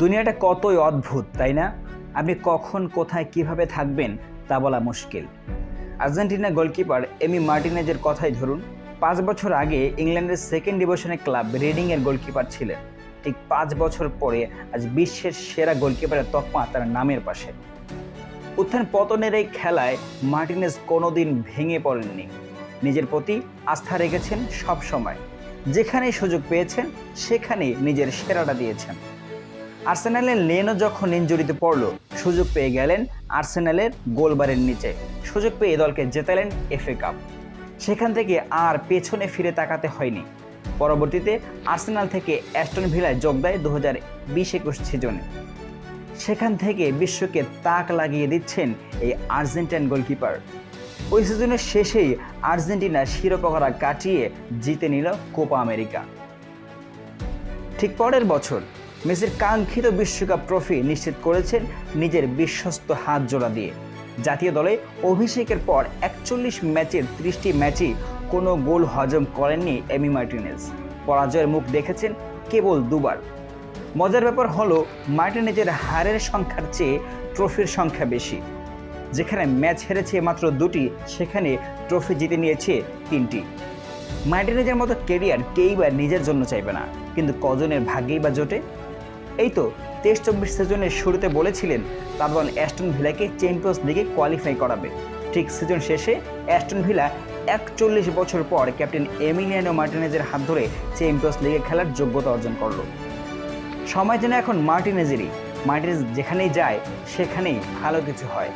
দুনিয়াটা কতই অদ্ভুত, তাই না? আপনি কখন কোথায় কিভাবে থাকবেন তা বলা মুশকিল। আর্জেন্টিনা গোলকিপার এমি মার্টিনেজের কথাই ধরুন। ৫ বছর আগে ইংল্যান্ডের সেকেন্ড ডিভিশনের ক্লাব রিডিংয়ের গোলকিপার ছিলেন। ঠিক ৫ বছর পরে আজ বিশ্বের সেরা গোলকিপারের তকমা তার নামের পাশে। উত্থান পতনের এই খেলায় মার্টিনেজ কোনোদিন ভেঙে পড়েননি। নিজের প্রতি আস্থা রেখেছেন সব সময়। যেখানেই সুযোগ পেয়েছেন সেখানেই নিজের সেরাটা দিয়েছেন। আর্সেনালের লেনো যখন ইনজুরিতে পড়ল, সুযোগ পেয়ে গেলেন আর্সেনালের গোলবারের নিচে। সুযোগ পেয়ে দলকে জেতালেন এফএ কাপ। সেখান থেকে আর পেছনে ফিরে তাকাতে হয়নি। পরবর্তীতে আর্সেনাল থেকে অ্যাস্টন ভিলায় যোগ দেয় 2020-21 সিজনে। সেখান থেকে বিশ্বকে তাক লাগিয়ে দিচ্ছেন এই আর্জেন্টাইন গোলকিপার। ওই সিজনের শেষেই আর্জেন্টিনা শিরোপা কাটিয়ে জিতে নিল কোপা আমেরিকা। ঠিক পরের বছর মেসির কাঙ্ক্ষিত বিশ্বকাপ ট্রফি নিশ্চিত করেছেন নিজের বিশ্বস্ত হাত জোড়া দিয়ে। জাতীয় দলে অভিষেকের পর 41 ম্যাচের 30টি ম্যাচই কোনো গোল হজম করেননি এমি মার্টিনেজ। পরাজয়ের মুখ দেখেছেন কেবল দুবার। মজার ব্যাপার হলো, মার্টিনেজের হারের সংখ্যার চেয়ে ট্রফির সংখ্যা বেশি। যেখানে ম্যাচ হেরেছে মাত্র 2টি, সেখানে ট্রফি জিতে নিয়েছে 3টি। মার্টিনেজের মতো কেরিয়ার কেই বা নিজের জন্য চাইবে না, কিন্তু কজনের ভাগ্যেই বা জোটে। এই তো 23-24 সিজনের শুরুতে বলেছিলেন তার দল অ্যাস্টন ভিলাকে চ্যাম্পিয়ন্স লিগে কোয়ালিফাই করাবে। ঠিক সিজন শেষে অ্যাস্টন ভিলা 41 বছর পর ক্যাপ্টেন এমিলিয়ানো মার্টিনেজের হাত ধরে চ্যাম্পিয়ন্স লিগে খেলার যোগ্যতা অর্জন করল। সময় যেন এখন মার্টিনেজেরই। মার্টিনেজ যেখানেই যায় সেখানেই ভালো কিছু হয়।